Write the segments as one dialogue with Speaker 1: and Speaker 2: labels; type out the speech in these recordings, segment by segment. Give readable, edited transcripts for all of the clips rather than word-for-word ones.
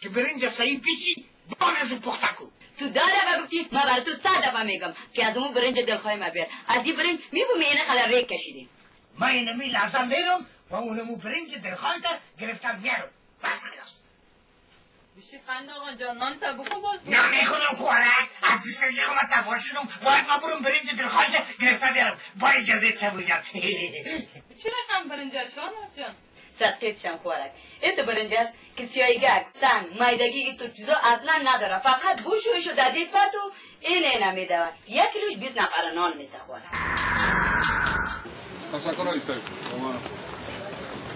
Speaker 1: که برنج صحیح پیچی بان از اون پخته کن.
Speaker 2: تو 10 دفعه گفتی، ما برای تو 100 دفعه میگم که از اون برنج دلخواه ما بیار. از این برنج میبومی اینه خلا ریک کشیدیم.
Speaker 1: من اینمی لازم میرم و اونمو برنج دلخواه تا گرفتم میارم. بس خلاص.
Speaker 3: بشی قند آقا جان نان تا بخو باز
Speaker 1: نه میخونم خوارک. از دیستی خواهم تباشونم باید ما برم برنج دلخواه گرفته بیارم. با اجازه سبویم.
Speaker 3: چرا هم برنج شان جان؟
Speaker 2: صدقیت شم خوارک. این برنج است که سیاهیگک، سنگ، مایدگی این تو چیزا اصلا نداره. فقط بوشویشو دادید پاتو این نمیده. 1 کیلوش 20 نفر نان میده خوارک.
Speaker 4: تشکر آیسته.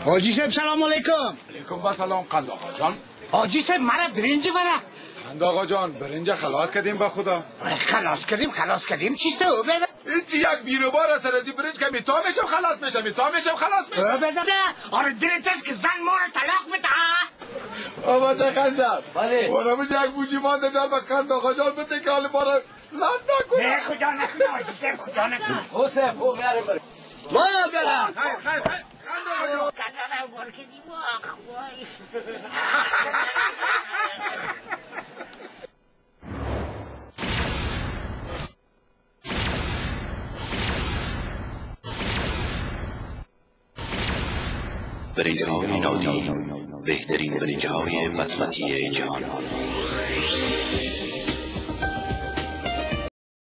Speaker 1: حاجی صاحب سلام علیکم.
Speaker 4: علیکم با سلام قند آقا جان.
Speaker 1: حاجی صاحب مرا برنج برا.
Speaker 4: قند آقا جان برنج خلاص کردیم با خدا.
Speaker 1: خلاص کردیم چی تو بده؟
Speaker 4: این یک بیروبار است از این برنج که میتا میشم خلاص میشم
Speaker 1: بده آره دلت است که زن ما رو طلاق بده.
Speaker 4: آبا چه خنجر
Speaker 5: بله
Speaker 4: اونم یک بوجی مانده بیار با قند آقا جان بده که حال ما رو لند نکنه.
Speaker 1: نه خدا نکنه حاجی صاحب خدا نکنه.
Speaker 5: حسین او میاره بره ما برم
Speaker 4: خیر
Speaker 6: برنج‌های نادی بهترین برنج‌های بسمتی جهان.